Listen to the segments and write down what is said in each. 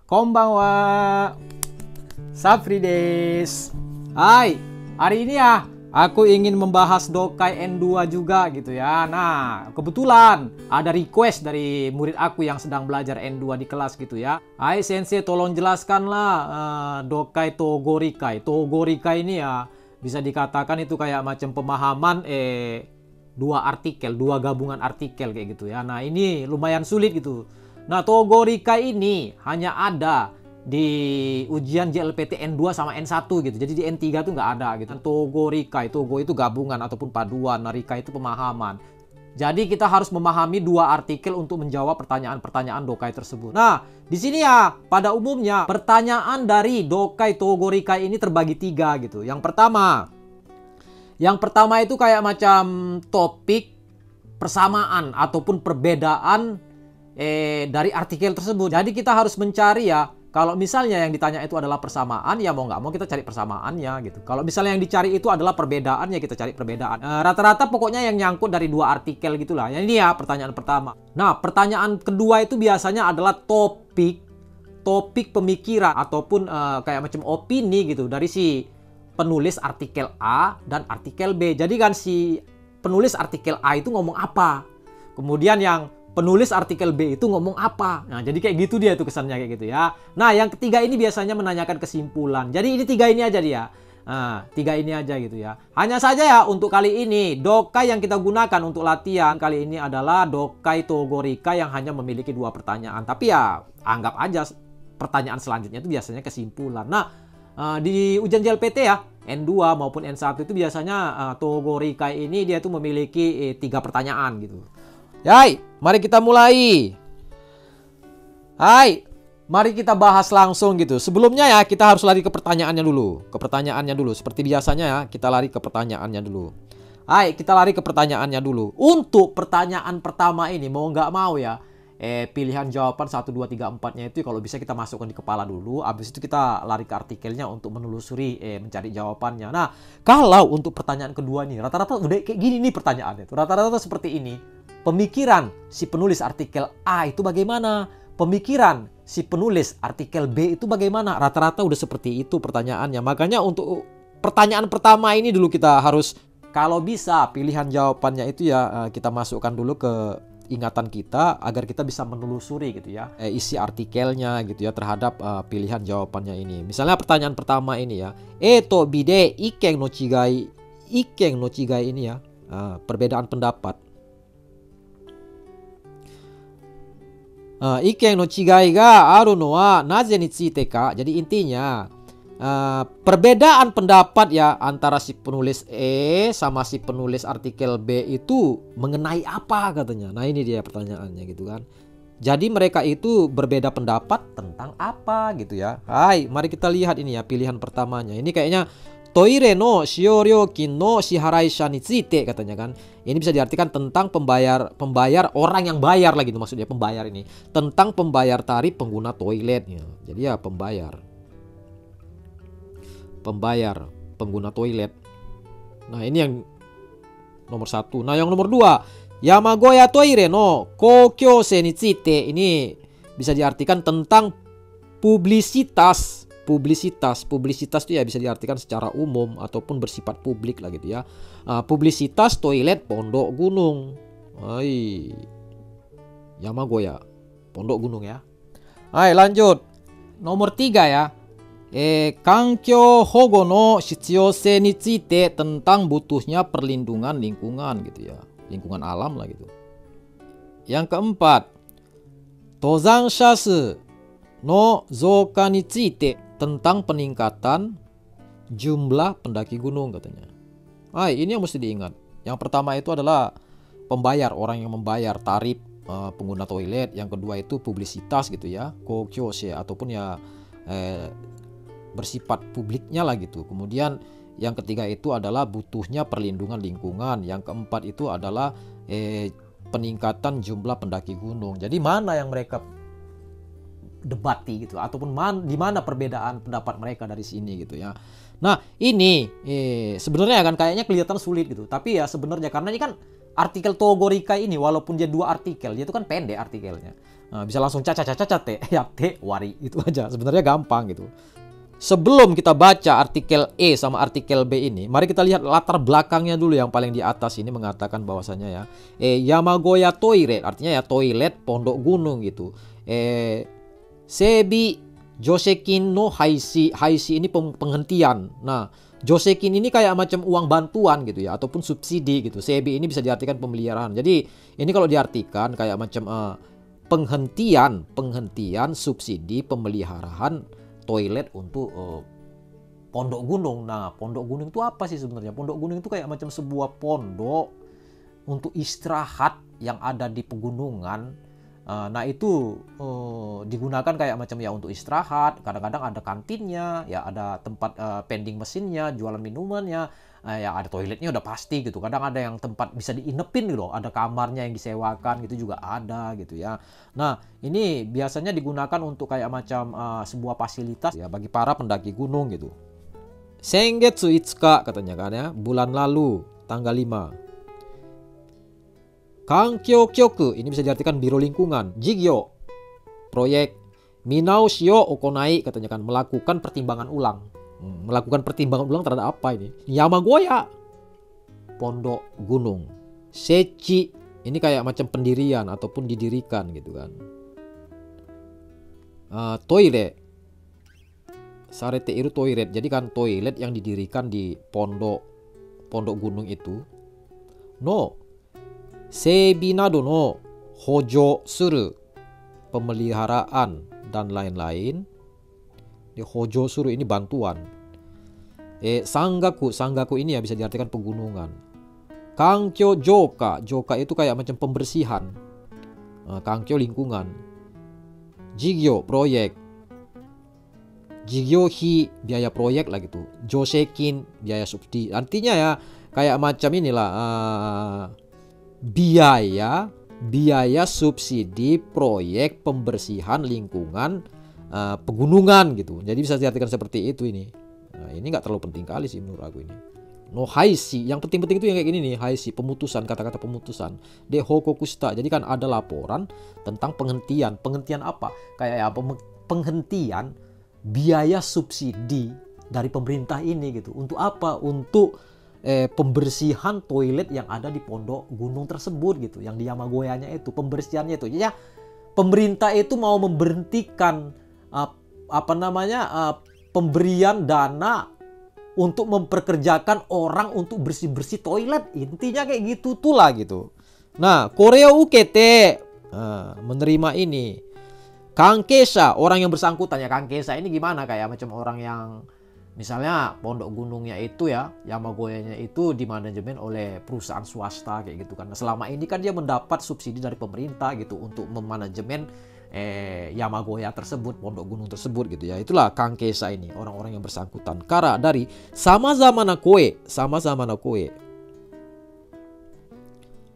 Konbanwa. Safri des. Hai, hari ini ya aku ingin membahas Dokai N2 juga gitu ya. Nah, kebetulan ada request dari murid aku yang sedang belajar N2 di kelas gitu ya. Hai sensei, tolong jelaskanlah Dokai Togorikai. Togorikai ini ya bisa dikatakan itu kayak macam pemahaman dua artikel, dua gabungan artikel kayak gitu ya. Nah, ini lumayan sulit gitu. Nah, Togorikai ini hanya ada di ujian JLPT N2 sama N1 gitu. Jadi di N3 tuh nggak ada gitu. Togorikai, Togo itu gabungan ataupun paduan, Rikai itu pemahaman. Jadi kita harus memahami dua artikel untuk menjawab pertanyaan-pertanyaan Dokai tersebut. Nah, di sini ya pada umumnya pertanyaan dari Dokai Togorikai ini terbagi tiga gitu. Yang pertama itu kayak macam topik persamaan ataupun perbedaan dari artikel tersebut. Jadi kita harus mencari ya. Kalau misalnya yang ditanya itu adalah persamaan, ya mau nggak mau kita cari persamaannya gitu. Kalau misalnya yang dicari itu adalah perbedaan, ya kita cari perbedaan. Rata-rata pokoknya yang nyangkut dari dua artikel gitulah. Yang ini ya pertanyaan pertama. Nah, pertanyaan kedua itu biasanya adalah topik pemikiran ataupun kayak macam opini gitu dari si penulis artikel A dan artikel B. Jadi kan si penulis artikel A itu ngomong apa? Kemudian yang penulis artikel B itu ngomong apa. Nah, jadi kayak gitu dia tuh kesannya kayak gitu ya. Nah, yang ketiga ini biasanya menanyakan kesimpulan. Jadi ini tiga ini aja dia. Nah, tiga ini aja gitu ya. Hanya saja ya untuk kali ini Dokai yang kita gunakan untuk latihan kali ini adalah Dokai Togorikai yang hanya memiliki dua pertanyaan. Tapi ya anggap aja pertanyaan selanjutnya itu biasanya kesimpulan. Nah, di ujian JLPT ya N2 maupun N1 itu biasanya Togorikai ini dia tuh memiliki tiga pertanyaan gitu. Hai, mari kita mulai. Hai, mari kita bahas langsung gitu. Sebelumnya ya kita harus lari ke pertanyaannya dulu. Seperti biasanya ya kita lari ke pertanyaannya dulu. Hai, kita lari ke pertanyaannya dulu. Untuk pertanyaan pertama ini mau nggak mau ya pilihan jawaban 1, 2, 3, 4-nya itu kalau bisa kita masukkan di kepala dulu. Habis itu kita lari ke artikelnya untuk menelusuri mencari jawabannya. Nah, kalau untuk pertanyaan kedua nih rata-rata udah kayak gini nih pertanyaannya. Rata-rata seperti ini. Pemikiran si penulis artikel A itu bagaimana? Pemikiran si penulis artikel B itu bagaimana? Rata-rata udah seperti itu pertanyaannya. Makanya untuk pertanyaan pertama ini dulu kita harus, kalau bisa pilihan jawabannya itu ya kita masukkan dulu ke ingatan kita agar kita bisa menelusuri gitu ya isi artikelnya gitu ya terhadap pilihan jawabannya ini. Misalnya pertanyaan pertama ini ya, to bide iken no chigai ini ya, perbedaan pendapat. Iken no chigai ga aru no wa naze ni tsuite ka. Jadi intinya perbedaan pendapat ya antara si penulis E sama si penulis artikel B itu mengenai apa katanya. Nah, ini dia pertanyaannya gitu kan. Jadi mereka itu berbeda pendapat tentang apa gitu ya. Hai, mari kita lihat ini ya pilihan pertamanya. Ini kayaknya toire no shioryokin no shiharaisha ni tsuite katanya kan. Ini bisa diartikan tentang pembayar orang yang bayar lagi gitu maksudnya pembayar ini. Tentang pembayar tarif pengguna toiletnya. Jadi ya pembayar pengguna toilet. Nah, ini yang nomor satu. Nah, yang nomor dua, Yamagoya toire no kokyose ni tsuite. Ini bisa diartikan tentang publisitas itu ya bisa diartikan secara umum ataupun bersifat publik lah gitu ya. Publisitas toilet Pondok Gunung. Hai, Yamagoya Pondok Gunung ya. Hai, lanjut nomor 3 ya. Kankyo hogo no shitsuyose ni tsuite, tentang butuhnya perlindungan lingkungan gitu ya, lingkungan alam lah gitu. Yang keempat, tozansha su no zouka ni tsuite, tentang peningkatan jumlah pendaki gunung katanya. Ini yang mesti diingat. Yang pertama itu adalah pembayar, orang yang membayar tarif pengguna toilet. Yang kedua itu publisitas gitu ya, kokyose ataupun ya bersifat publiknya lah gitu. Kemudian yang ketiga itu adalah butuhnya perlindungan lingkungan. Yang keempat itu adalah peningkatan jumlah pendaki gunung. Jadi mana yang mereka debati gitu ataupun di mana perbedaan pendapat mereka dari sini gitu ya. Nah, ini sebenarnya kan kayaknya kelihatan sulit gitu. Tapi ya sebenarnya karena ini kan artikel Togorika ini walaupun dia 2 artikel, dia itu kan pendek artikelnya. Nah, bisa langsung caca ya wari itu aja. Sebenarnya gampang gitu. Sebelum kita baca artikel E sama artikel B ini, mari kita lihat latar belakangnya dulu. Yang paling di atas ini mengatakan bahwasanya ya, Yamagoya Toire, artinya ya toilet pondok gunung gitu. Sebi Josekin no Haisi, Haisi ini penghentian. Nah, Josekin ini kayak macam uang bantuan gitu ya, ataupun subsidi gitu. Sebi ini bisa diartikan pemeliharaan. Jadi ini kalau diartikan kayak macam penghentian subsidi pemeliharaan toilet untuk pondok gunung. Nah, pondok gunung itu apa sih sebenarnya? Pondok gunung itu kayak macam sebuah pondok untuk istirahat yang ada di pegunungan. Nah, itu digunakan kayak macam ya untuk istirahat. Kadang-kadang ada kantinnya, ya ada tempat vending mesinnya, jualan minumannya, ya ada toiletnya udah pasti gitu. Kadang ada yang tempat bisa diinepin gitu loh, ada kamarnya yang disewakan gitu juga ada gitu ya. Nah, ini biasanya digunakan untuk kayak macam sebuah fasilitas ya bagi para pendaki gunung gitu. Sengetsu Itsuka katanya kan ya, bulan lalu tanggal 5. Kankyo Kyoku, ini bisa diartikan biro lingkungan. Jigyo, proyek. Minaoshi yo okonai, katanya kan, melakukan pertimbangan ulang. Melakukan pertimbangan ulang terhadap apa ini? Yamagoya, pondok gunung. Sechi, ini kayak macam pendirian ataupun didirikan gitu kan. Toilet, sarete iru toilet. Jadi kan toilet yang didirikan di pondok gunung itu. No Seibi nado no hojo suru, pemeliharaan dan lain-lain. Di hojo suru ini bantuan. Sanggaku ini ya bisa diartikan pegunungan. Kankyo joka, joka itu kayak macam pembersihan. Kankyo lingkungan. Jigyo proyek. Jigyo hi biaya proyek lah gitu. Josekin biaya subsidi. Artinya ya kayak macam inilah biaya subsidi proyek pembersihan lingkungan pegunungan gitu. Jadi bisa diartikan seperti itu ini. Nah, ini nggak terlalu penting kali sih menurut aku ini. No haisi, yang penting-penting itu yang kayak gini nih, haisi, pemutusan, kata-kata pemutusan. De hokokusta, jadi kan ada laporan tentang penghentian. Penghentian apa? Kayak ya penghentian biaya subsidi dari pemerintah ini gitu. Untuk apa? Untuk pembersihan toilet yang ada di pondok gunung tersebut gitu, yang di Yamagoyanya itu, pembersihannya itu. Ya, pemerintah itu mau memberhentikan pemberian dana untuk memperkerjakan orang untuk bersih-bersih toilet. Intinya kayak gitu tuh lah gitu. Nah, Korea UKT menerima ini. Kankesha, orang yang bersangkutan ya. Kankesha ini gimana? Kayak macam orang yang misalnya pondok gunungnya itu ya, Yamagoyanya itu dimanajemen oleh perusahaan swasta kayak gitu kan. Nah, selama ini kan dia mendapat subsidi dari pemerintah gitu untuk memanajemen Yamagoya tersebut, pondok gunung tersebut gitu ya. Itulah Kankesha ini, orang-orang yang bersangkutan. Kara dari sama-sama na koe,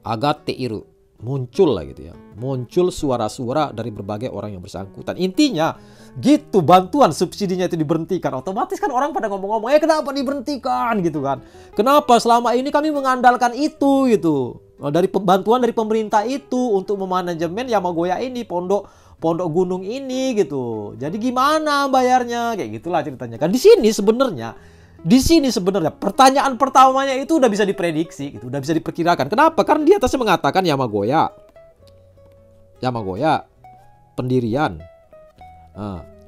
agate iru, muncul lah gitu ya. Muncul suara-suara dari berbagai orang yang bersangkutan. Intinya gitu, bantuan subsidinya itu diberhentikan. Otomatis kan orang pada ngomong-ngomong, kenapa diberhentikan gitu kan. Kenapa selama ini kami mengandalkan itu gitu. Dari bantuan dari pemerintah itu untuk memanajemen Yamagoya ini, pondok gunung ini gitu. Jadi gimana bayarnya? Kayak gitulah ceritanya. Kan di sini sebenarnya pertanyaan pertamanya itu udah bisa diprediksi gitu, udah bisa diperkirakan. Kenapa? Karena di atasnya mengatakan Yamagoya pendirian.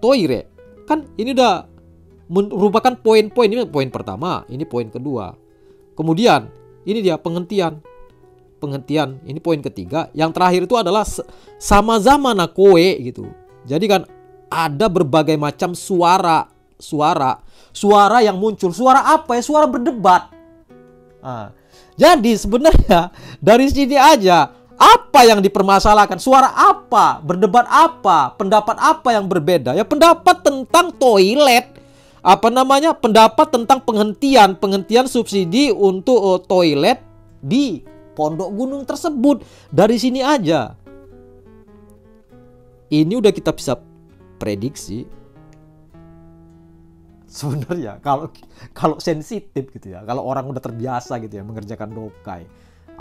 Toire kan ini udah merupakan poin-poin. Ini poin pertama, ini poin kedua. Kemudian ini dia penghentian, ini poin ketiga. Yang terakhir itu adalah sama-sama na koe gitu. Jadi kan ada berbagai macam suara yang muncul. Suara apa ya? Suara berdebat. Jadi sebenarnya dari sini aja, apa yang dipermasalahkan? Suara apa? Berdebat apa? Pendapat apa yang berbeda? Ya pendapat tentang toilet. Pendapat tentang penghentian subsidi untuk toilet di pondok gunung tersebut. Dari sini aja. Ini udah kita bisa prediksi. Sebenarnya kalau sensitif gitu ya, kalau orang udah terbiasa gitu ya mengerjakan dokai,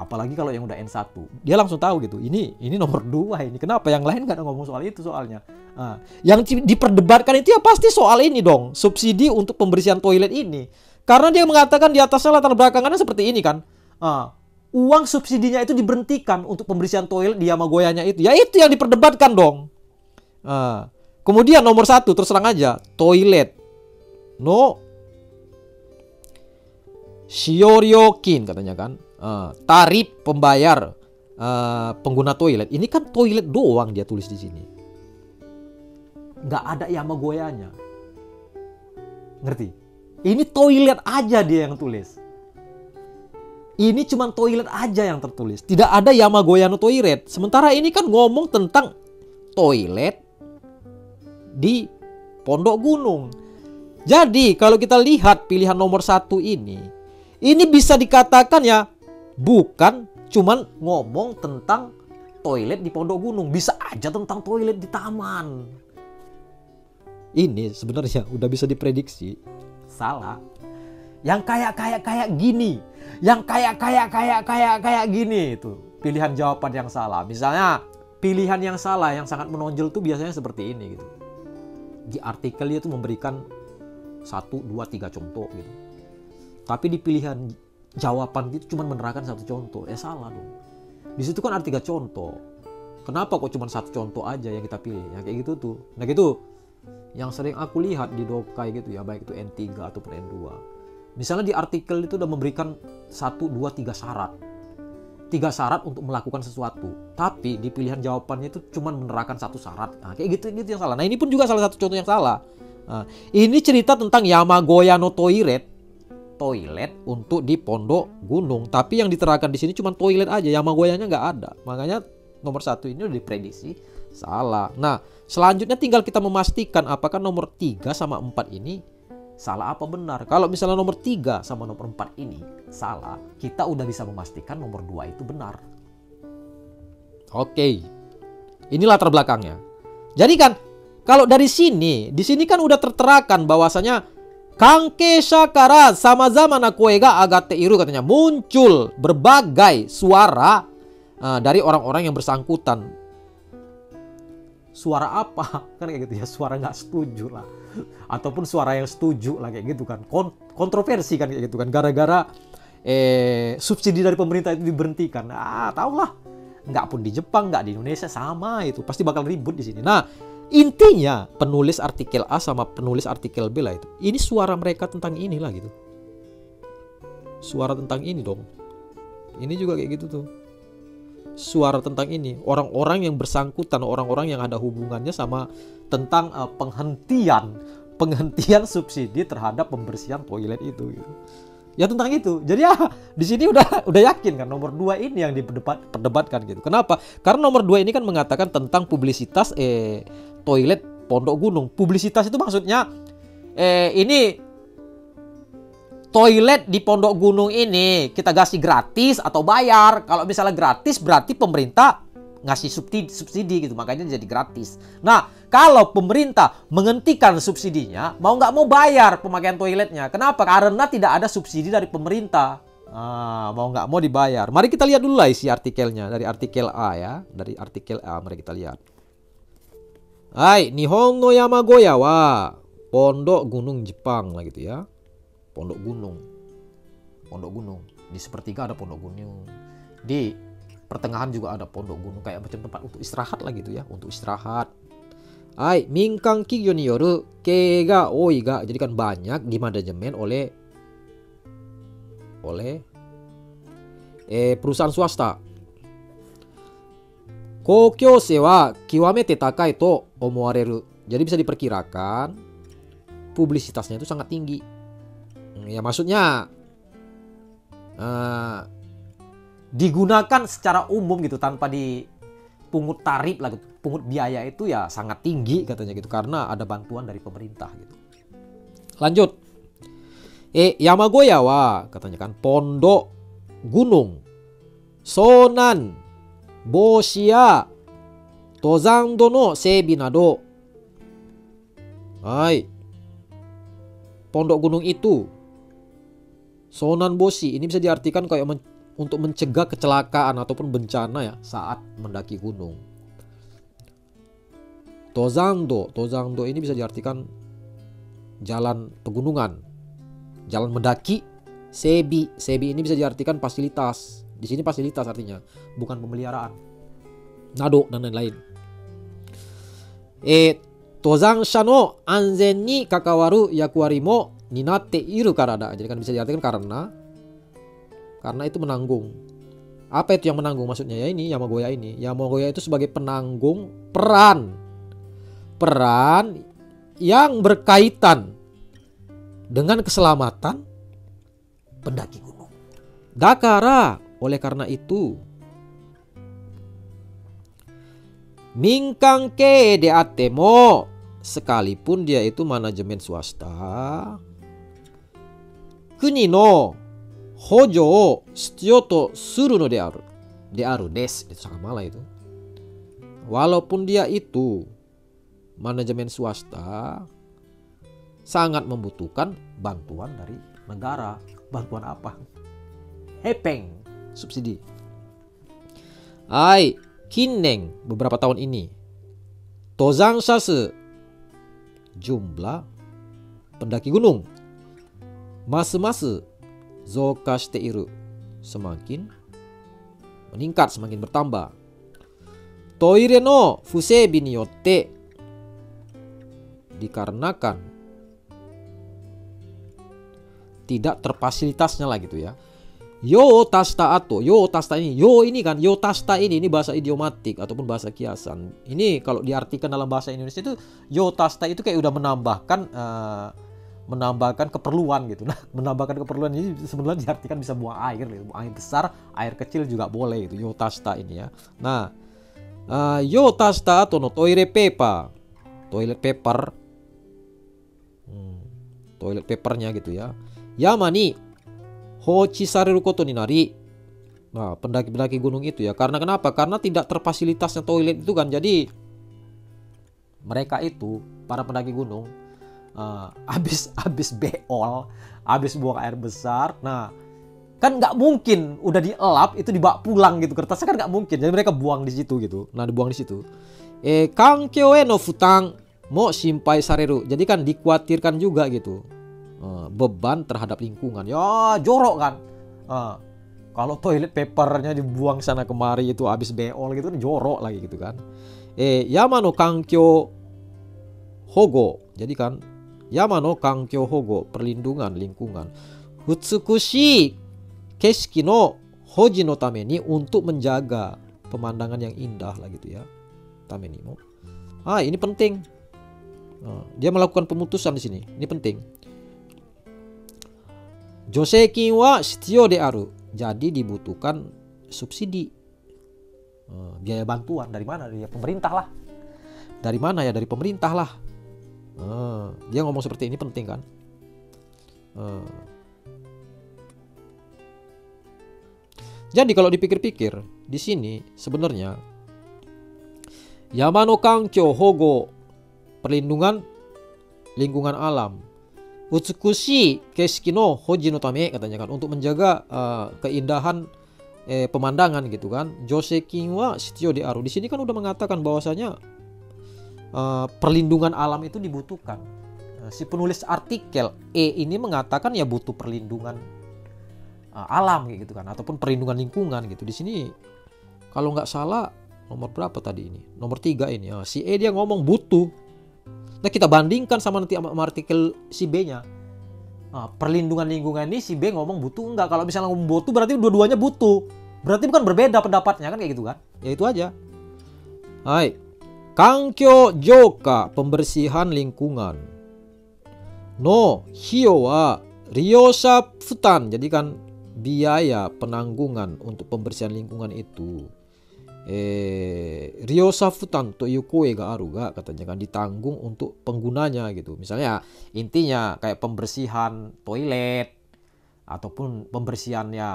apalagi kalau yang udah N1, dia langsung tahu gitu. Ini nomor 2 ini. Kenapa yang lain nggak ngomong soal itu soalnya? Yang diperdebatkan itu ya pasti soal ini dong, subsidi untuk pembersihan toilet ini. Karena dia mengatakan di atasnya latar belakangannya seperti ini kan. Uang subsidinya itu diberhentikan untuk pembersihan toilet di Yamagoyanya itu. Ya itu yang diperdebatkan dong. Kemudian nomor 1 terus terang aja, toilet no shiyoryokin katanya kan. Tarif pembayar pengguna toilet. Ini kan toilet doang dia tulis di sini. Nggak ada Yamagoyanya. Ngerti? Ini toilet aja dia yang tulis. Ini cuma toilet aja yang tertulis. Tidak ada Yamagoya no toilet. Sementara ini kan ngomong tentang toilet di Pondok Gunung. Jadi kalau kita lihat pilihan nomor 1 ini bisa dikatakan ya bukan cuman ngomong tentang toilet di Pondok Gunung. Bisa aja tentang toilet di taman. Ini sebenarnya udah bisa diprediksi. Salah. Yang kayak gini. Yang kayak gini itu pilihan jawaban yang salah. Misalnya pilihan yang salah yang sangat menonjol tuh biasanya seperti ini gitu. Di artikelnya itu memberikan 1, 2, 3 contoh gitu. Tapi di pilihan jawaban itu cuma menerangkan 1 contoh. Salah dong. Di situ kan ada 3 contoh. Kenapa kok cuma 1 contoh aja yang kita pilih? Yang kayak gitu tuh. Nah gitu. Yang sering aku lihat di dokai gitu ya, baik itu N3 ataupun N2. Misalnya di artikel itu udah memberikan 1, 2, 3 syarat. 3 syarat untuk melakukan sesuatu. Tapi di pilihan jawabannya itu cuma menerangkan 1 syarat. Nah, kayak gitu yang salah. Nah, ini pun juga salah satu contoh yang salah. Ini cerita tentang Yamagoya no toilet. Toilet untuk di Pondok Gunung. Tapi yang diterangkan di sini cuma toilet aja. Yamagoyanya nggak ada. Makanya nomor 1 ini udah diprediksi salah. Nah, selanjutnya tinggal kita memastikan apakah nomor 3 sama 4 ini salah apa benar. Kalau misalnya nomor 3 sama nomor 4 ini salah, kita udah bisa memastikan nomor 2 itu benar. Oke. Ini latar belakangnya. Jadi kan kalau dari sini, di sini kan udah terterakan bahwasanya Kankesha kara sama-sama na koe ga agate iru katanya, muncul berbagai suara dari orang-orang yang bersangkutan. Suara apa? Kan kayak gitu ya, suara nggak setuju lah. Ataupun suara yang setuju lah kayak gitu kan. Kontroversi kan kayak gitu kan. Gara-gara subsidi dari pemerintah itu diberhentikan. Tau lah. Nggak pun di Jepang, nggak di Indonesia, sama itu. Pasti bakal ribut di sini. Nah, intinya penulis artikel A sama penulis artikel B lah itu. Ini suara mereka tentang inilah gitu. Suara tentang ini dong. Ini juga kayak gitu tuh. Suara tentang ini, orang-orang yang bersangkutan, orang-orang yang ada hubungannya sama tentang penghentian subsidi terhadap pembersihan toilet itu gitu. Ya tentang itu. Jadi ya di sini udah yakin kan nomor 2 ini yang diperdebatkan gitu. Kenapa? Karena nomor 2 ini kan mengatakan tentang publisitas toilet Pondok Gunung. Publisitas itu maksudnya ini toilet di Pondok Gunung ini kita kasih gratis atau bayar. Kalau misalnya gratis berarti pemerintah ngasih subsidi gitu, makanya jadi gratis. Nah, kalau pemerintah menghentikan subsidinya, mau nggak mau bayar pemakaian toiletnya. Kenapa? Karena tidak ada subsidi dari pemerintah. Mau nggak mau dibayar. Mari kita lihat dulu lah isi artikelnya dari artikel A ya. Dari artikel A mari kita lihat. Hai, Nihon no Yamagoya wa Pondok Gunung Jepang lah gitu ya. Pondok Gunung. Di sepertiga ada Pondok Gunung. Di pertengahan juga ada Pondok Gunung, kayak macam tempat untuk istirahat lah gitu ya, untuk istirahat. Ai, minkan kigyo ni yoru kei ga oi ga. Jadi kan banyak dimanajemen oleh perusahaan swasta. Kokyose wa kiwamete takai to omowareru. Jadi bisa diperkirakan publisitasnya itu sangat tinggi. Ya maksudnya digunakan secara umum gitu tanpa dipungut tarif lah gitu. Pungut biaya itu ya sangat tinggi katanya gitu karena ada bantuan dari pemerintah gitu. Lanjut. Yamagoya wa katanya kan Pondok Gunung Sonan Boshiya Tozando no seibi nado. Hai. Pondok gunung itu Sonan Boshi ini bisa diartikan kayak untuk mencegah kecelakaan ataupun bencana ya saat mendaki gunung. Tozando ini bisa diartikan jalan pegunungan, jalan mendaki. Sebi ini bisa diartikan fasilitas. Di sini fasilitas artinya, bukan pemeliharaan. Nado dan lain-lain. Tozansha no anzen ni kakawaru yakuwari mo ninatte iru karada. Jadi kan bisa diartikan karena itu menanggung. Apa itu yang menanggung maksudnya? Ya ini Yamagoya ini. Yamagoya itu sebagai penanggung peran yang berkaitan dengan keselamatan pendaki gunung. Dakara, oleh karena itu, Minkan ke de atemo, sekalipun dia itu manajemen swasta, kuni no hojo o shityo to suru no de aru desu. Itu sangat malah itu. Walaupun dia itu manajemen swasta, sangat membutuhkan bantuan dari negara. Bantuan apa? Hepeng, subsidi. Kinneng, beberapa tahun ini, tozanshasu, jumlah pendaki gunung, masu-masu zouka shite iru, semakin meningkat, semakin bertambah. Toire no fuseibi ni yotte, dikarenakan tidak terfasilitasnya lah gitu ya. Yo tasta ini, yo tasta ini bahasa idiomatik ataupun bahasa kiasan. Ini kalau diartikan dalam bahasa Indonesia itu yo tasta itu kayak udah menambahkan keperluan gitu. Nah, menambahkan keperluan ini sebenarnya diartikan bisa buang air gitu. Buang air besar, air kecil juga boleh gitu. Yo tasta ini ya. Nah, yo tasta atau no toilet paper. Toilet papernya gitu ya. Yamani hochi sareru koto ni nari. Nah, pendaki-pendaki gunung itu ya. Karena kenapa? Karena tidak terfasilitasnya toilet itu kan. Jadi mereka itu, para pendaki gunung, habis beol, habis buang air besar. Nah, kan nggak mungkin udah dielap itu dibawa pulang gitu. Kertasnya kan nggak mungkin. Jadi mereka buang di situ gitu. Nah, dibuang di situ. Kankyo no futang mo shimpai sareru. Jadi kan dikhawatirkan juga gitu. Beban terhadap lingkungan. Ya jorok kan. Kalau toilet papernya dibuang sana kemari itu habis beol gitu jorok lagi gitu kan. Yama no kankyo hogo. Jadi kan Yama no kankyo hogo, perlindungan lingkungan. Hutsukushi keshiki no hoji no tame ni, untuk menjaga pemandangan yang indah lah gitu ya. Tame ni mo. Ini penting. Dia melakukan pemutusan di sini. Ini penting. Joseikin wa shityo de aru. Jadi dibutuhkan subsidi. Biaya bantuan dari mana? Dari pemerintah lah. Dari mana ya? Dari pemerintah lah. Dia ngomong seperti ini penting kan? Jadi kalau dipikir-pikir di sini sebenarnya Yama no kankyo hogo, perlindungan lingkungan alam. Utsukushi keshiki no hoji no tame, katanya kan, untuk menjaga keindahan pemandangan gitu kan. Joseikin wa shityo de aru. Di sini kan udah mengatakan bahwasanya perlindungan alam itu dibutuhkan. Si penulis artikel ini mengatakan ya butuh perlindungan alam gitu kan, ataupun perlindungan lingkungan gitu. Di sini kalau nggak salah nomor berapa tadi ini? Nomor 3 ini. Si dia ngomong butuh. Nah, kita bandingkan sama nanti artikel si B-nya. Perlindungan lingkungan ini si B ngomong butuh enggak. Kalau misalnya ngomong butuh berarti dua-duanya butuh. Berarti bukan berbeda pendapatnya kan kayak gitu kan. Ya itu aja. Kankyo joka, pembersihan lingkungan. No hiyo wa ryosha futan. Jadi kan biaya penanggungan untuk pembersihan lingkungan itu. Ryosha futan to iu koe ga aru ga, katanya kan, ditanggung untuk penggunanya gitu. Misalnya intinya kayak pembersihan toilet ataupun pembersihannya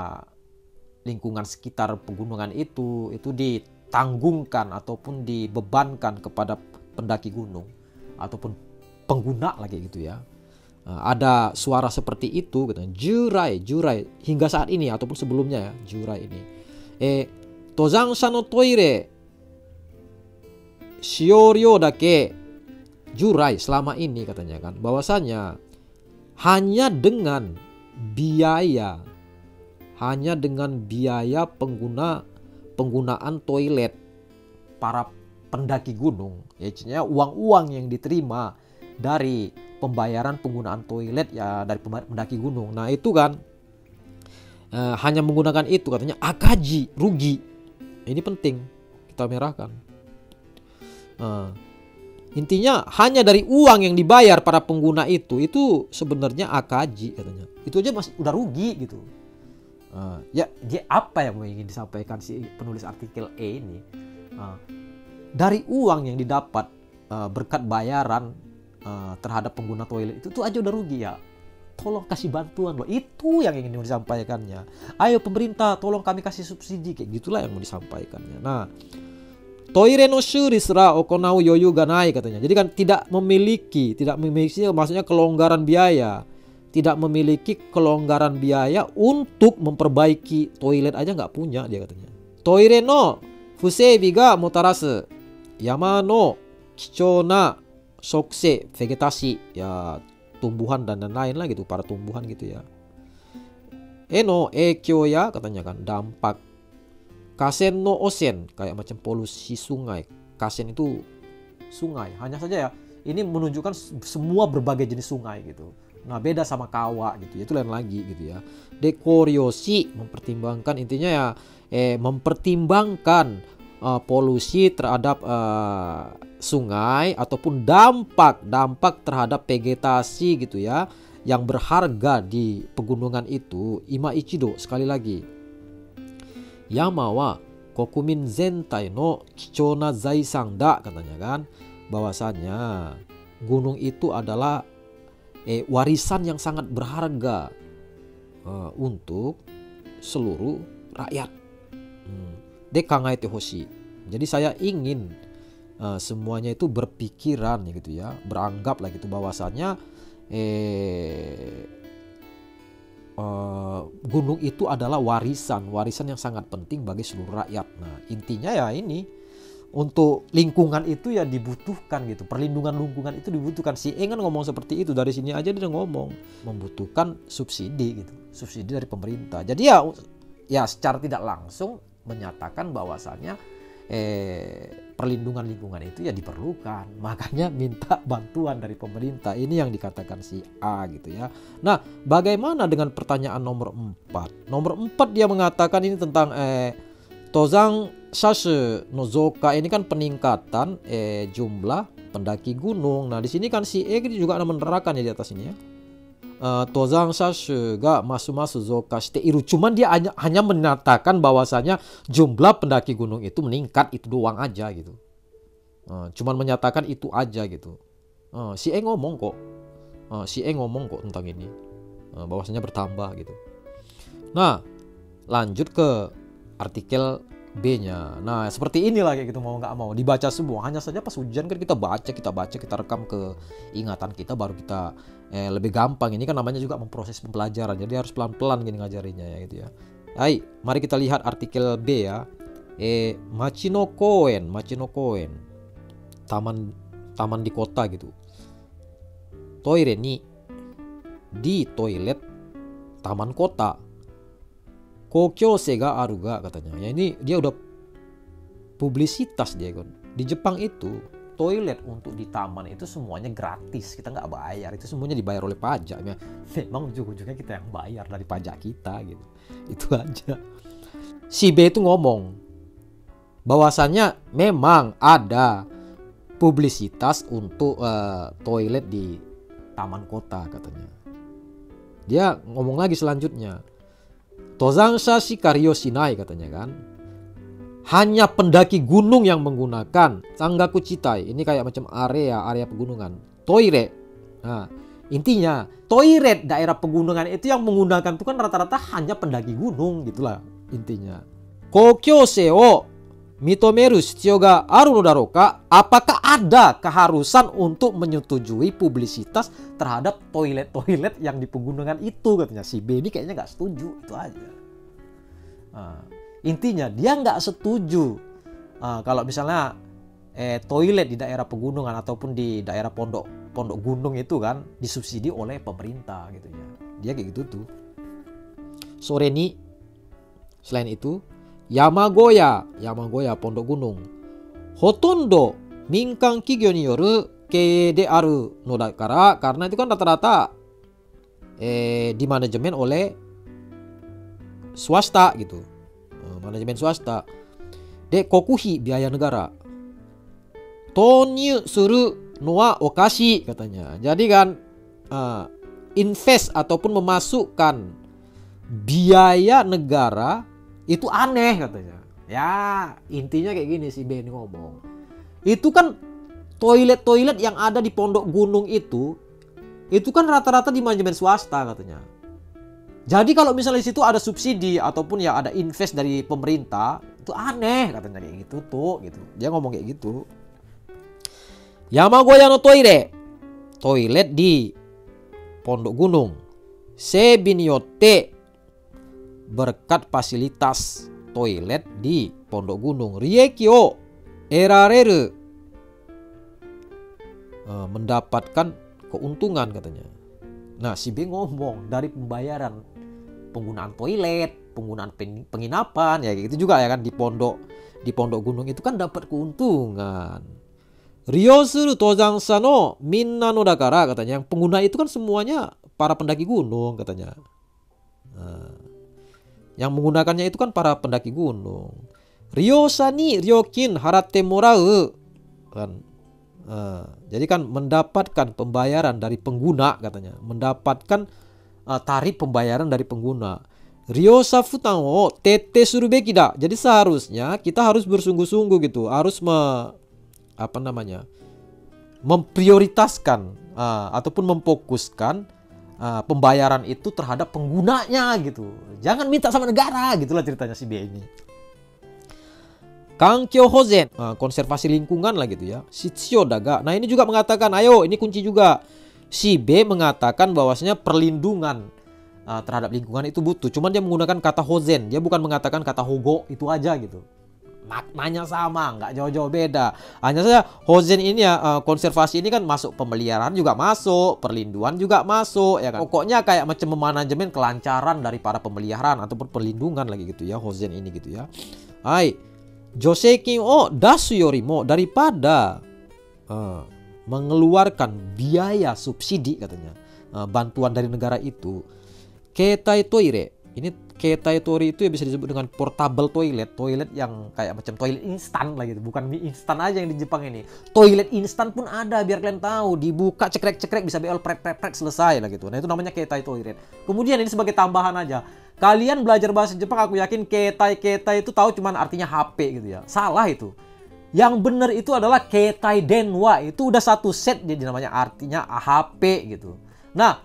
lingkungan sekitar pegunungan itu ditanggungkan ataupun dibebankan kepada pendaki gunung ataupun pengguna lagi gitu ya. ada suara seperti itu, katanya. Jurai, jurai hingga saat ini ataupun sebelumnya ya, jurai ini. Tozansha no toire shiyoryo dake jurai selama ini, katanya kan, bahwasanya hanya dengan biaya penggunaan toilet para pendaki gunung, ya uang-uang yang diterima dari pembayaran penggunaan toilet ya dari pendaki gunung. Nah itu kan hanya menggunakan itu, katanya akaji, rugi. Ini penting kita merahkan. Intinya hanya dari uang yang dibayar para pengguna itu sebenarnya akaji, katanya. Itu aja masih udah rugi gitu. Ya dia apa yang ingin disampaikan si penulis artikel E ini? Dari uang yang didapat berkat bayaran terhadap pengguna toilet itu aja udah rugi ya. Tolong kasih bantuan loh. Itu yang ingin disampaikannya. Ayo pemerintah tolong kami kasih subsidi, kayak gitulah yang mau disampaikannya. Nah, toire no shuri sura okonau yoyu ga nai, katanya. Jadi kan tidak memiliki maksudnya kelonggaran biaya. Tidak memiliki kelonggaran biaya untuk memperbaiki toilet aja nggak punya dia, katanya. Toire no fuseibi ga motarasu yama no kichona shokuse vegetasi, ya tumbuhan dan lain-lain lah gitu, para tumbuhan gitu ya. Eno ekyo ya, katanya kan, dampak. Kasen no osen, kayak macam polusi sungai. Kasen itu sungai, hanya saja ya ini menunjukkan semua berbagai jenis sungai gitu. Nah beda sama kawa gitu, itu lain lagi gitu ya. Dekoryoshi, mempertimbangkan, intinya ya mempertimbangkan polusi terhadap sungai ataupun dampak terhadap vegetasi gitu ya yang berharga di pegunungan itu. Ima ichido, sekali lagi, yama wa kokumin zentai no kichona zaisan da, katanya kan, bahwasanya gunung itu adalah warisan yang sangat berharga untuk seluruh rakyat. Dekangaete hoshi. Jadi saya ingin semuanya itu berpikiran gitu ya, beranggap lah gitu bahwasanya gunung itu adalah warisan yang sangat penting bagi seluruh rakyat. Nah intinya ya ini, untuk lingkungan itu ya dibutuhkan gitu, perlindungan lingkungan itu dibutuhkan. Si kan ngomong seperti itu, dari sini aja dia ngomong membutuhkan subsidi gitu, subsidi dari pemerintah. Jadi ya secara tidak langsung menyatakan bahwasannya perlindungan lingkungan itu ya diperlukan, makanya minta bantuan dari pemerintah. Ini yang dikatakan si A gitu ya. Nah bagaimana dengan pertanyaan nomor 4? Nomor 4 dia mengatakan ini tentang Tozang Shasu no Zoka, ini kan peningkatan jumlah pendaki gunung. Nah di sini kan si E juga ada menerangkan ya di atas ini ya. Tozang Shasu ga masu-masu Zoka shite iru. Cuman dia hanya menyatakan bahwasanya jumlah pendaki gunung itu meningkat, itu doang aja gitu. Cuman menyatakan itu aja gitu. Si E ngomong kok, tentang ini, bahwasanya bertambah gitu. Nah lanjut ke artikel B-nya. Nah seperti inilah kayak gitu, mau nggak mau dibaca semua. Hanya saja pas ujian kan kita baca, kita rekam ke ingatan kita, baru kita lebih gampang. Ini kan namanya juga memproses pembelajaran, jadi harus pelan-pelan gini ngajarinya ya gitu ya. Hai, mari kita lihat artikel B ya. Machi no koen, taman di kota gitu. Toire ni, di toilet taman kota. Kokyose ga aru ga, katanya. Ya ini dia udah publisitas dia kan. Di Jepang itu toilet untuk di taman itu semuanya gratis, kita nggak bayar. Itu semuanya dibayar oleh pajak. Memang ujung-ujungnya kita yang bayar dari pajak kita gitu. Itu aja. Si B itu ngomong bahwasannya memang ada publisitas untuk toilet di taman kota, katanya. Dia ngomong lagi selanjutnya. Tozansha shikari shinai, katanya kan. Hanya pendaki gunung yang menggunakan Sangaku Chitai. Ini kayak macam area pegunungan. Toire. Nah, intinya toilet daerah pegunungan itu yang menggunakan itu kan rata-rata hanya pendaki gunung gitulah intinya. Kokyose o mitomeru shitsuyou ga aru no daro ka? Apakah ada keharusan untuk menyetujui publisitas terhadap toilet-toilet yang di pegunungan itu, katanya. Si B ini kayaknya nggak setuju, itu aja. Intinya dia nggak setuju kalau misalnya toilet di daerah pegunungan ataupun di daerah pondok gunung itu kan disubsidi oleh pemerintah gitu ya. Dia kayak gitu tuh. Sore ni, selain itu, Yamagoya pondok gunung. Hotondo minkan kigyo ni yoru kei de aru no dakara, karena itu kan rata-rata di manajemen oleh swasta gitu. Manajemen swasta. De kokuhi, biaya negara. Tonyu suru no wa okashi, katanya. Jadi kan invest ataupun memasukkan biaya negara itu aneh, katanya. Ya, intinya kayak gini si Ben ngomong. Itu kan toilet-toilet yang ada di pondok gunung itu kan rata-rata di manajemen swasta, katanya. Jadi kalau misalnya di situ ada subsidi ataupun ya ada invest dari pemerintah, itu aneh, katanya kayak gitu tuh, gitu. Dia ngomong kayak gitu. Yamagoya no toire, toilet di pondok gunung. Seibi ni yotte, berkat fasilitas toilet di pondok gunung, rieki o erareru, mendapatkan keuntungan, katanya. Nah, si B ngomong dari pembayaran penggunaan toilet, penggunaan penginapan, ya gitu juga ya kan, di pondok gunung itu kan dapat keuntungan. Ryosuru tozangsa no minna no dakara, katanya. Yang pengguna itu kan semuanya para pendaki gunung, katanya. Yang menggunakannya itu kan para pendaki gunung. Ryosa ni ryokin haratte morau, kan. Jadi kan mendapatkan pembayaran dari pengguna, katanya. Mendapatkan tarif pembayaran dari pengguna. Ryosa futan o tette suru beki da. Jadi seharusnya kita harus bersungguh-sungguh gitu. Harus memprioritaskan ataupun memfokuskan pembayaran itu terhadap penggunanya gitu. Jangan minta sama negara, gitulah ceritanya si B ini. Kankyo hozen, konservasi lingkungan lah gitu ya. Shitsuyou daga. Nah, ini juga mengatakan, ayo ini kunci juga. Si B mengatakan bahwasanya perlindungan terhadap lingkungan itu butuh. Cuman dia menggunakan kata hozen, dia bukan mengatakan kata hogo, itu aja gitu. Maknanya sama, nggak jauh-jauh beda. Hanya saja hozen ini ya, konservasi ini kan masuk pemeliharaan juga masuk, perlindungan juga masuk ya kan. Pokoknya kayak macam memanajemen kelancaran dari para pemeliharaan ataupun perlindungan lagi gitu ya, hozen ini gitu ya. Hai, joseikin o dasu yorimo, daripada mengeluarkan biaya subsidi, katanya, bantuan dari negara itu. Keitai toire, ini keitai toire itu ya bisa disebut dengan portable toilet, toilet yang kayak macam toilet instan lah gitu, bukan mie instan aja yang di Jepang ini. Toilet instan pun ada, biar kalian tahu, dibuka cekrek-cekrek bisa beol pret selesai lah gitu. Nah, itu namanya keitai toilet. Kemudian ini sebagai tambahan aja. Kalian belajar bahasa Jepang, aku yakin keitai itu tahu cuman artinya HP gitu ya. Salah itu. Yang benar itu adalah keitai denwa, itu udah satu set jadi namanya artinya HP gitu. Nah,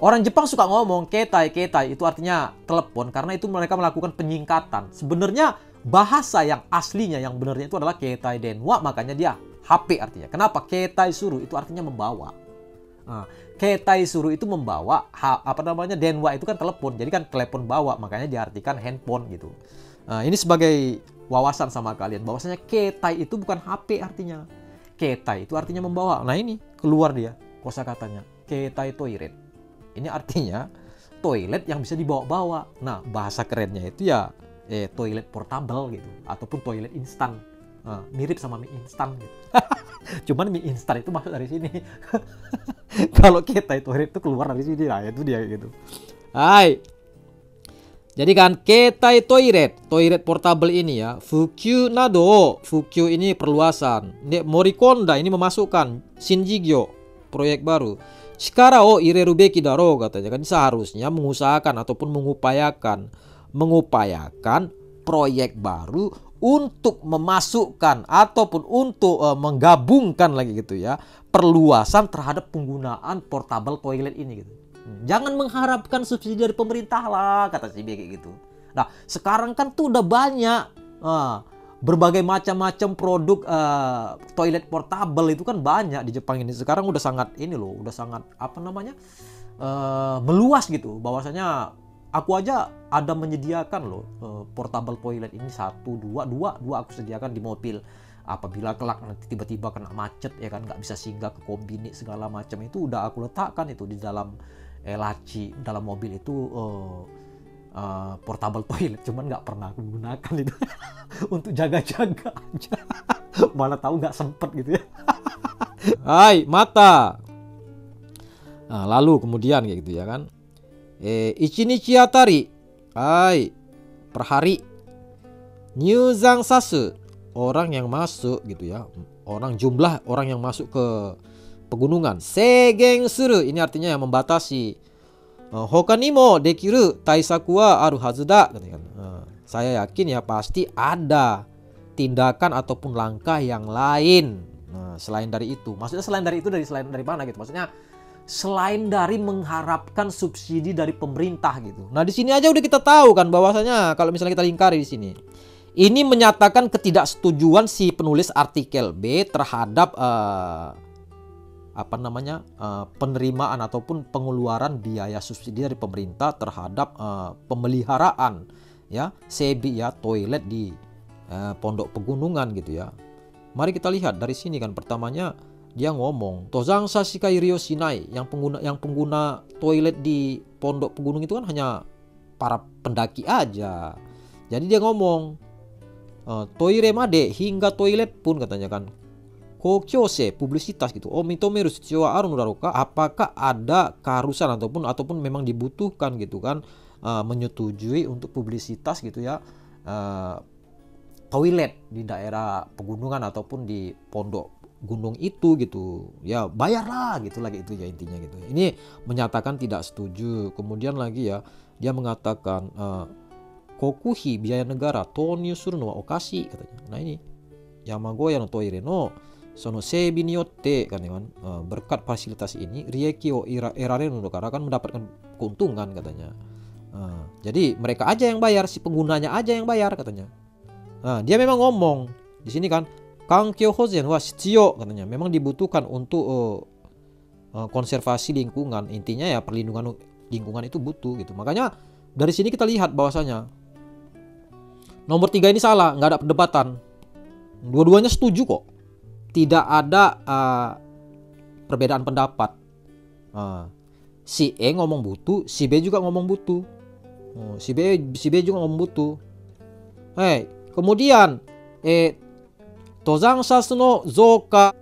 orang Jepang suka ngomong keitai itu artinya telepon karena itu mereka melakukan penyingkatan. Sebenarnya bahasa yang aslinya yang benarnya itu adalah keitai denwa, makanya dia HP artinya. Kenapa? Keitai suru itu artinya membawa. Keitai suru itu membawa, denwa itu kan telepon. Jadi kan telepon bawa, makanya diartikan handphone gitu. Ini sebagai wawasan sama kalian bahwasanya keitai itu bukan HP artinya. Keitai itu artinya membawa. Nah, ini keluar dia kosakatanya, keitai toilet. Ini artinya toilet yang bisa dibawa-bawa. Nah, bahasa kerennya itu ya toilet portable gitu, ataupun toilet instan. Mirip sama mie instan gitu. Cuman mie instan itu masuk dari sini. Kalau keitai toilet itu keluar dari sini, lah itu dia gitu. Hai. Jadi kan keitai toilet portable ini ya, fukyu nado, fukyu ini perluasan. Morikonda ini memasukkan shinjigyo, proyek baru. Shikara o ireru beki daro, katanya kan, seharusnya mengusahakan ataupun mengupayakan proyek baru untuk memasukkan ataupun untuk menggabungkan lagi gitu ya, perluasan terhadap penggunaan portable toilet ini gitu. Jangan mengharapkan subsidi dari pemerintah lah, kata si B kayak gitu. Nah, sekarang kan tuh udah banyak berbagai macam-macam produk toilet portable itu kan banyak di Jepang ini. Sekarang udah sangat ini loh, udah sangat apa namanya meluas gitu. Bahwasanya aku aja ada menyediakan loh portable toilet ini dua aku sediakan di mobil. Apabila kelak nanti tiba-tiba kena macet ya kan, nggak bisa singgah ke kombini segala macam, itu udah aku letakkan itu di dalam laci dalam mobil itu. Portable toilet, cuman nggak pernah aku gunakan itu untuk jaga-jaga aja. Malah tahu nggak sempet gitu ya. Hai mata. Nah, lalu kemudian kayak gitu ya kan. Ichinichi atari, hai, per hari. Nyuzang sasu, orang yang masuk gitu ya. Jumlah orang yang masuk ke pegunungan. Seigen suru, ini artinya yang membatasi. Hokanimo dekiru taisaku wa aru hazu da. Saya yakin ya pasti ada tindakan ataupun langkah yang lain. Selain dari itu. Maksudnya selain dari itu, selain dari mana gitu. Maksudnya selain dari mengharapkan subsidi dari pemerintah gitu. Nah, di sini aja udah kita tahu kan bahwasanya kalau misalnya kita lingkari di sini. Ini menyatakan ketidaksetujuan si penulis artikel B terhadap penerimaan ataupun pengeluaran biaya subsidi dari pemerintah terhadap pemeliharaan ya sebi ya toilet di pondok pegunungan gitu ya. Mari kita lihat dari sini kan, pertamanya dia ngomong tozang sashikai ryo shinai, yang pengguna toilet di pondok pegunung itu kan hanya para pendaki aja. Jadi dia ngomong toire made, hingga toilet pun katanya kan. Kokyose, publisitas gitu. Mitomeru shitsou wa aru no darouka? Apakah ada keharusan ataupun memang dibutuhkan gitu kan menyetujui untuk publisitas gitu ya toilet di daerah pegunungan ataupun di pondok gunung itu gitu. Ya bayarlah gitu lagi itu ya intinya gitu. Ini menyatakan tidak setuju. Kemudian lagi ya dia mengatakan kokuhi, biaya negara, tonyu suru no wa okashi katanya. Nah ini Yamagoya no toire no sono seibi ni yotte kan, berkat fasilitas ini rieki o erareru no kara, kan mendapatkan keuntungan katanya. Jadi mereka aja yang bayar, si penggunanya aja yang bayar katanya. Dia memang ngomong di sini kan kankyo hozen wa shitsuyo katanya, memang dibutuhkan untuk konservasi lingkungan. Intinya ya perlindungan lingkungan itu butuh gitu. Makanya dari sini kita lihat bahwasanya nomor 3 ini salah, nggak ada perdebatan. Dua-duanya setuju kok. Tidak ada perbedaan pendapat. Si E ngomong butuh, si B juga ngomong butuh. Si B juga ngomong butuh. Kemudian tozang sasu no zoka,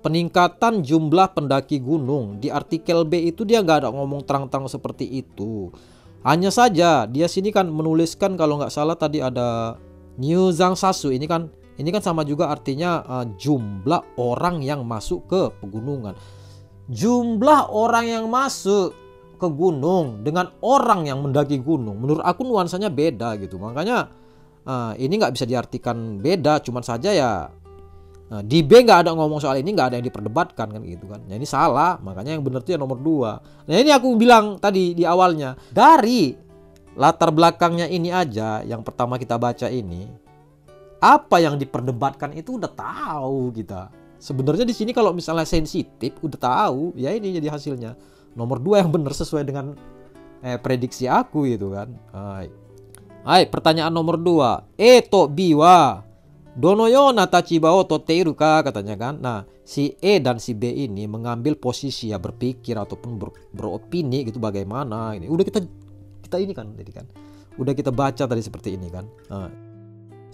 peningkatan jumlah pendaki gunung. Di artikel B itu dia nggak ada ngomong terang-terang seperti itu. Hanya saja dia sini kan menuliskan, kalau nggak salah tadi ada nyuzang sasu, ini kan sama juga artinya jumlah orang yang masuk ke pegunungan. Jumlah orang yang masuk ke gunung dengan orang yang mendaki gunung, menurut aku nuansanya beda gitu. Makanya ini nggak bisa diartikan beda, cuman saja ya di B nggak ada ngomong soal ini, nggak ada yang diperdebatkan kan gitu kan. Nah, ini salah, makanya yang benar itu ya nomor 2. Nah ini aku bilang tadi di awalnya, dari latar belakangnya ini aja yang pertama kita baca ini, apa yang diperdebatkan itu udah tahu kita. Sebenarnya di sini kalau misalnya sensitif udah tahu, ya ini jadi hasilnya. Nomor 2 yang benar sesuai dengan prediksi aku gitu kan. Hai, pertanyaan nomor 2. To B wa dono yona tachiba o totteiru ka katanya kan. Nah, si E dan si B ini mengambil posisi ya, berpikir ataupun beropini gitu bagaimana ini. Udah kita ini kan tadi kan. Udah kita baca tadi seperti ini kan.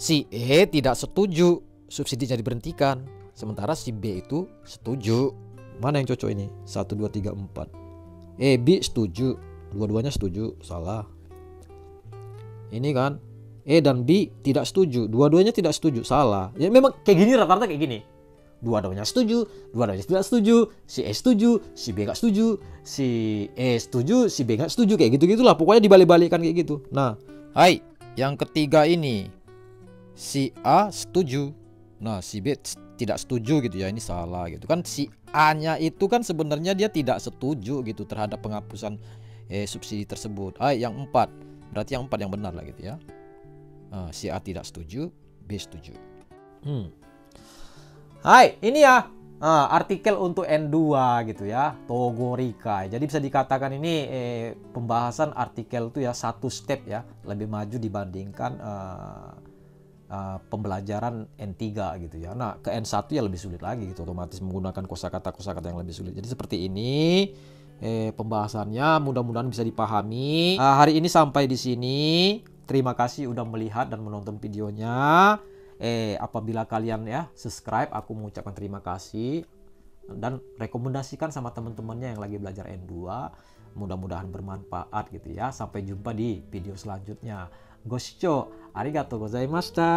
Si E tidak setuju subsidinya diberhentikan, sementara si B itu setuju. Mana yang cocok ini? 1, 2, 3, 4. B setuju, dua-duanya setuju, salah. Ini kan E dan B tidak setuju, dua-duanya tidak setuju, salah. Ya memang kayak gini, rata-rata kayak gini. Dua-duanya setuju, dua-duanya tidak setuju. Si E setuju, si B gak setuju. Si E setuju, si B gak setuju. Kayak gitu-gitulah, pokoknya dibalik-balikan kayak gitu. Nah, hai, yang ketiga ini si A setuju, nah si B tidak setuju gitu ya, ini salah gitu kan. Si A-nya itu kan sebenarnya dia tidak setuju gitu terhadap penghapusan subsidi tersebut. Yang 4, berarti yang 4 yang benar lah gitu ya. Si A tidak setuju, B7. Hai, ini ya artikel untuk N2 gitu ya, Togorikai. Jadi bisa dikatakan ini pembahasan artikel itu ya satu step ya, lebih maju dibandingkan pembelajaran N3 gitu ya. Nah, ke N1 ya lebih sulit lagi gitu, otomatis menggunakan kosakata-kosakata yang lebih sulit. Jadi seperti ini pembahasannya, mudah-mudahan bisa dipahami. Hari ini sampai di sini. Terima kasih udah melihat dan menonton videonya. Apabila kalian ya subscribe, aku mengucapkan terima kasih dan rekomendasikan sama teman-temannya yang lagi belajar N2. Mudah-mudahan bermanfaat gitu ya. Sampai jumpa di video selanjutnya. Goshichou arigatou gozaimashita.